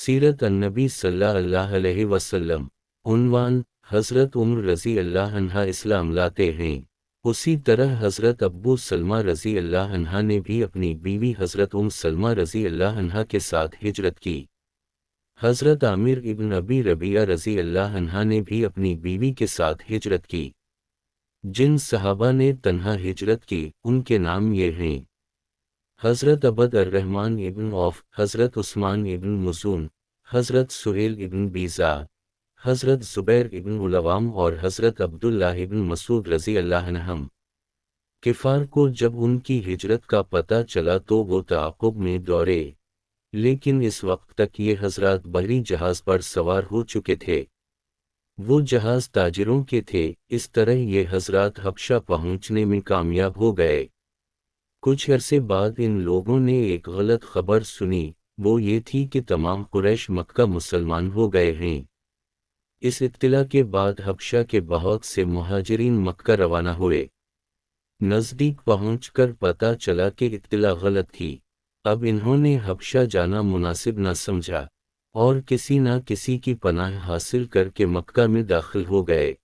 सीरत अन्नबी सल्लल्लाहु अलैहि वसल्लम। उन्वान, हज़रत उम्र रज़ी अल्लाह अन्हा इस्लाम लाते हैं। उसी तरह हज़रत अब्बू सलमा रज़ी अल्लाह अन्हा ने भी अपनी बीवी हज़रत सलमा रज़ी अल्लाह अन्हा के साथ हिजरत की। हज़रत आमिर इब्न अबी रबिया रज़ी अल्लाह अन्हा ने भी अपनी बीवी के साथ हिजरत की। जिन सहाबा ने तन्हा हिजरत की उनके नाम ये हैं: हज़रत अबद अर्रहमान इब्न औफ, हज़रत उस्मान इब्न मज़ून, हज़रत सुहेल इब्न बीज़ा, हज़रत ज़ुबैर इब्न उलवाम और हज़रत अब्दुल्लाह इब्न मसूद रज़ी अल्लाह अन्हुम। किफ़ार को जब उनकी हिजरत का पता चला तो वो ताक़ुब में दौड़े, लेकिन इस वक्त तक ये हज़रात बहरी जहाज़ पर सवार हो चुके थे। वो जहाज़ ताजिरों के थे। इस तरह ये हज़रात हबशा पहुँचने में कामयाब हो गए। कुछ अरसे बाद इन लोगों ने एक गलत खबर सुनी। वो ये थी कि तमाम कुरैश मक्का मुसलमान हो गए हैं। इस इत्तिला के बाद हबशा के बहुत से मुहाजिरीन मक्का रवाना हुए। नज़दीक पहुंचकर पता चला कि इत्तिला गलत थी। अब इन्होंने हबशा जाना मुनासिब न समझा और किसी न किसी की पनाह हासिल करके मक्का में दाखिल हो गए।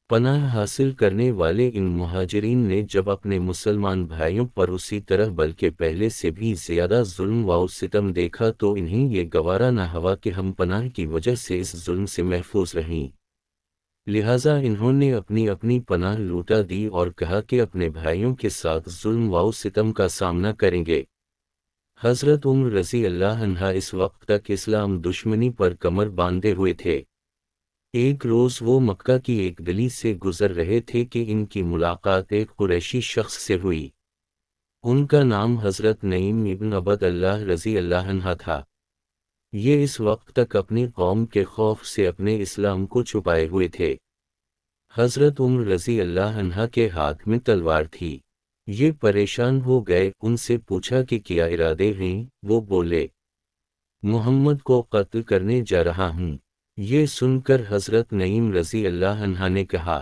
पनाह हासिल करने वाले इन मुहाजिरीन ने जब अपने मुसलमान भाइयों पर उसी तरह बल्कि पहले से भी ज़्यादा जुल्म व सितम देखा तो इन्हें ये गवारा न हुआ कि हम पनाह की वजह से इस जुल्म से महफूज रहें। लिहाजा इन्होंने अपनी अपनी पनाह लूटा दी और कहा कि अपने भाइयों के साथ जुल्म व सितम का सामना करेंगे। हज़रत उम्र रज़ी अल्लाह अन्हा इस वक्त तक इस्लाम दुश्मनी पर कमर बांधे हुए थे। एक रोज़ वो मक्का की एक गली से गुजर रहे थे कि इनकी मुलाकात एक कुरैशी शख्स से हुई। उनका नाम हज़रत नईम इब्न अबद अल्लाह रज़ी अल्लाह अन्हा था। ये इस वक्त तक अपनी कौम के खौफ से अपने इस्लाम को छुपाए हुए थे। हज़रत उम्र रज़ी अल्लाह अन्हा के हाथ में तलवार थी। ये परेशान हो गए, उनसे पूछा कि क्या इरादे हैं। वो बोले, मोहम्मद को कत्ल करने जा रहा हूँ। ये सुनकर हज़रत नईम रज़ी अल्लाह अन्हा ने कहा,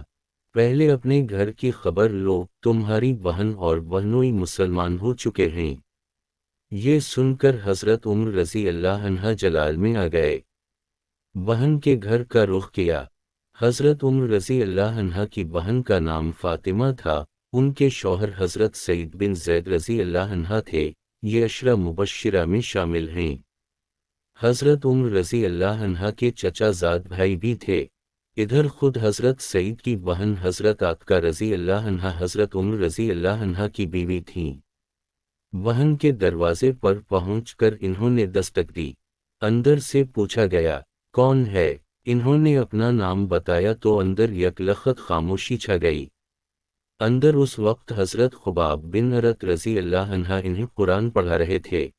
पहले अपने घर की खबर लो, तुम्हारी बहन और बहनोई मुसलमान हो चुके हैं। ये सुनकर हज़रत उम्र रज़ी अल्लाह अन्हा जलाल में आ गए। बहन के घर का रुख किया। हज़रत उम्र रज़ी अल्लाह अन्हा की बहन का नाम फ़ातिमा था। उनके शौहर हज़रत सईद बिन ज़ैद रज़ी अल्लाह अन्हा थे। ये अशरा मुबश्शिरा में शामिल हैं। हज़रत उम्र रज़ी अल्लाह अन्हा के चचाज़ाद भाई भी थे। इधर खुद हज़रत सईद की बहन हज़रत आतिका रज़ी अल्लाह अन्हा हज़रत उम्र रज़ी अल्लाह अन्हा की बीवी थीं। बहन के दरवाजे पर पहुंचकर इन्होंने दस्तक दी। अंदर से पूछा गया, कौन है? इन्होंने अपना नाम बताया तो अंदर यकलखत खामोशी छा गई। अंदर उस वक्त हज़रत खुबाब बिन अरत रज़ी अल्लाह अन्हा इन्हें कुरान पढ़ा रहे थे।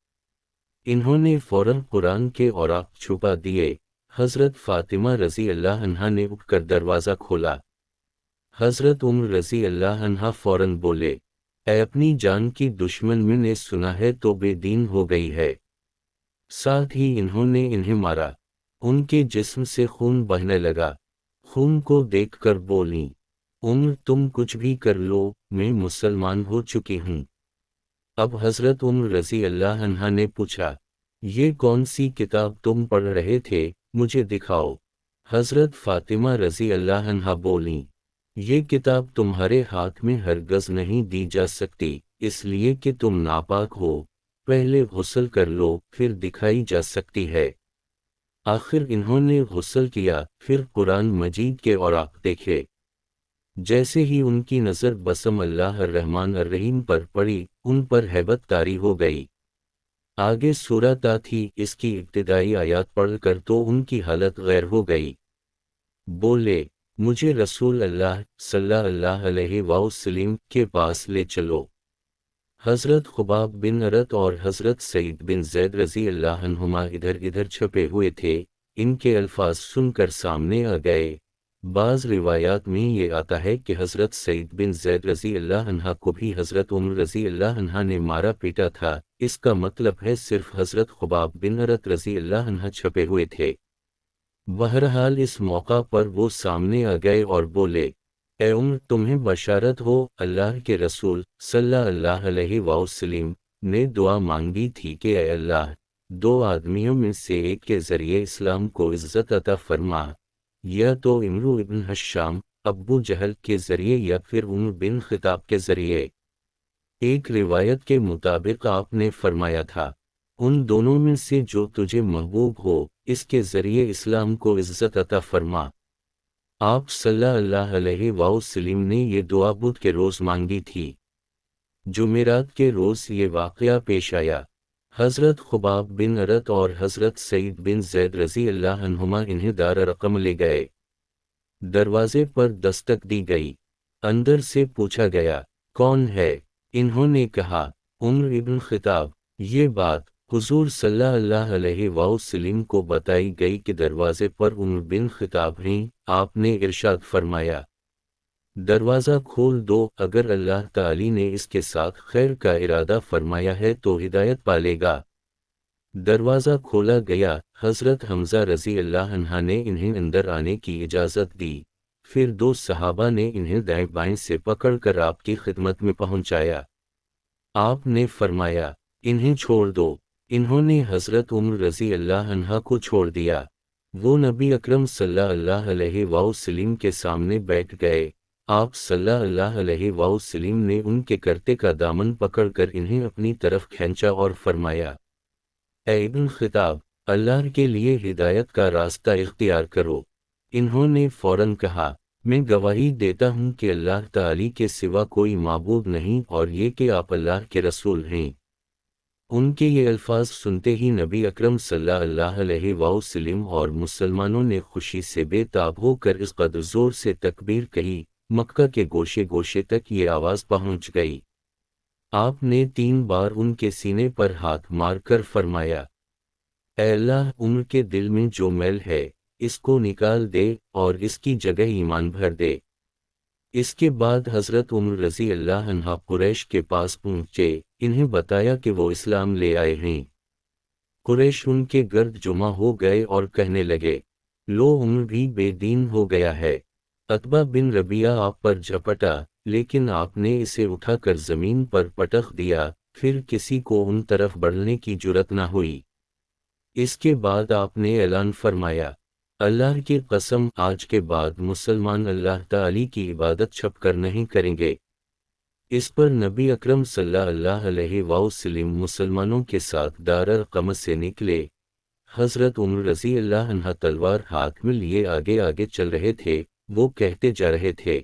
इन्होंने फ़ौरन कुरान के औराक छुपा दिए। हज़रत फ़ातिमा रज़ी अल्लाह अन्हा ने उठकर दरवाज़ा खोला। हज़रत उम्र रज़ी अल्लाह अन्हा फ़ौरन बोले, ऐ अपनी जान की दुश्मन, मैंने सुना है तो बेदीन हो गई है। साथ ही इन्होंने इन्हें मारा। उनके जिस्म से खून बहने लगा। खून को देखकर बोली, उम्र तुम कुछ भी कर लो, मैं मुसलमान हो चुकी हूँ। अब हज़रत उम्र रज़ी अल्लाह अन्हा ने पूछा, ये कौन सी किताब तुम पढ़ रहे थे, मुझे दिखाओ। हज़रत फ़ातिमा रज़ी अल्लाह अन्हा बोलीं, ये किताब तुम्हारे हाथ में हरगज़ नहीं दी जा सकती, इसलिए कि तुम नापाक हो। पहले गुस्ल कर लो, फिर दिखाई जा सकती है। आखिर इन्होंने गुस्ल किया, फिर कुरान मजीद के औराक देखे। जैसे ही उनकी नज़र बसम अल्लाह अर्रहमान अर्रहीम पर पड़ी, उन पर हैबत तारी हो गई। आगे सूरह ता थी, इसकी इब्तिदाई आयात पढ़कर तो उनकी हालत गैर हो गई। बोले, मुझे रसूल अल्लाह सल्लल्लाहु अलैहि वसल्लम के पास ले चलो। हज़रत खुबाब बिन अरत और हज़रत सईद बिन ज़ैद रज़ी अल्लाह अन्हुमा इधर इधर छपे हुए थे। इनके अल्फाज सुनकर सामने आ गए। बाज़ रिवायात में ये आता है कि हज़रत सईद बिन ज़ैद रज़ी अल्लाह अन्हा को भी हज़रत उम्र रज़ी अल्लाह अन्हा ने मारा पीटा था। इसका मतलब है सिर्फ हज़रत खुबाब बिन अरत रज़ी अल्लाह अन्हा छपे हुए थे। बहरहाल इस मौका पर वो सामने आ गए और बोले, ए उम्र, तुम्हें बशारत हो, अल्लाह के रसूल सल्लल्लाहु अलैहि वसल्लम ने दुआ मांगी थी कि ए अल्लाह, دو آدمیوں میں سے ایک کے ذریعے اسلام کو عزت عطا فرما، یا تو عمرو ابن حشام ابو جہل کے ذریعے یا پھر عمر بن خطاب کے ذریعے۔ ایک روایت کے مطابق آپ نے فرمایا تھا، ان دونوں میں سے جو تجھے محبوب ہو اس کے ذریعے اسلام کو عزت عطا فرما۔ آپ صلی اللہ علیہ وسلم نے یہ دعا بدھ کے روز مانگی تھی۔ جمعرات کے روز یہ واقعہ پیش آیا۔ حضرت خباب بن عرت اور حضرت سعید بن زید رضی اللہ عنہما انہیں دار رقم لے گئے۔ دروازے پر دستک دی گئی، اندر سے پوچھا گیا کون ہے؟ انہوں نے کہا عمر ابن خطاب۔ یہ بات حضور صلی اللہ علیہ وسلم کو بتائی گئی کہ دروازے پر عمر بن خطاب ہیں۔ آپ نے ارشاد فرمایا دروازہ کھول دو، اگر اللہ تعالی نے اس کے ساتھ خیر کا ارادہ فرمایا ہے تو ہدایت پالے گا۔ دروازہ کھولا گیا، حضرت حمزہ رضی اللہ عنہ نے انہیں اندر آنے کی اجازت دی، پھر دو صحابہ نے انہیں دائیں بائیں سے پکڑ کر آپ کی خدمت میں پہنچایا۔ آپ نے فرمایا انہیں چھوڑ دو۔ انہوں نے حضرت عمر رضی اللہ عنہ کو چھوڑ دیا۔ وہ نبی اکرم صلی اللہ علیہ وسلم کے سامنے بیٹھ گئے۔ آپ صلی اللہ علیہ وسلم نے ان کے کرتے کا دامن پکڑ کر انہیں اپنی طرف کھینچا اور فرمایا اے ابن خطاب، اللہ کے لیے ہدایت کا راستہ اختیار کرو۔ انہوں نے فوراً کہا میں گواہی دیتا ہوں کہ اللہ تعالی کے سوا کوئی معبود نہیں اور یہ کہ آپ اللہ کے رسول ہیں۔ ان کے یہ الفاظ سنتے ہی نبی اکرم صلی اللہ علیہ وسلم اور مسلمانوں نے خوشی سے بے تاب ہو کر اس قدر زور سے تکبیر کہی، مکہ کے گوشے گوشے تک یہ آواز پہنچ گئی۔ آپ نے 3 بار ان کے سینے پر ہاتھ مار کر فرمایا اے اللہ، عمر کے دل میں جو میل ہے اس کو نکال دے اور اس کی جگہ ایمان بھر دے۔ اس کے بعد حضرت عمر رضی اللہ عنہ قریش کے پاس پہنچے، انہیں بتایا کہ وہ اسلام لے آئے ہیں۔ قریش ان کے گرد جمع ہو گئے اور کہنے لگے لو عمر بھی بے دین ہو گیا ہے۔ عتبہ بن ربیعہ آپ پر جھپٹا، لیکن آپ نے اسے اٹھا کر زمین پر پٹخ دیا، پھر کسی کو ان طرف بڑھنے کی جرأت نہ ہوئی۔ اس کے بعد آپ نے اعلان فرمایا اللہ کی قسم، آج کے بعد مسلمان اللہ تعالی کی عبادت چھپ کر نہیں کریں گے۔ اس پر نبی اکرم صلی اللہ علیہ وسلم مسلمانوں کے ساتھ دار ارقم سے نکلے۔ حضرت عمر رضی اللہ عنہ تلوار ہاتھ میں لیے آگے آگے چل رہے تھے۔ وہ کہتے جا رہے تھے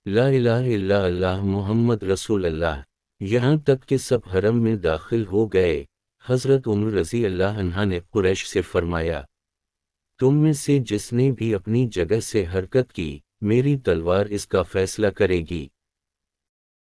لا الہ الا اللہ محمد رسول اللہ، یہاں تک کہ سب حرم میں داخل ہو گئے۔ حضرت عمر رضی اللہ عنہ نے قریش سے فرمایا تم میں سے جس نے بھی اپنی جگہ سے حرکت کی، میری تلوار اس کا فیصلہ کرے گی۔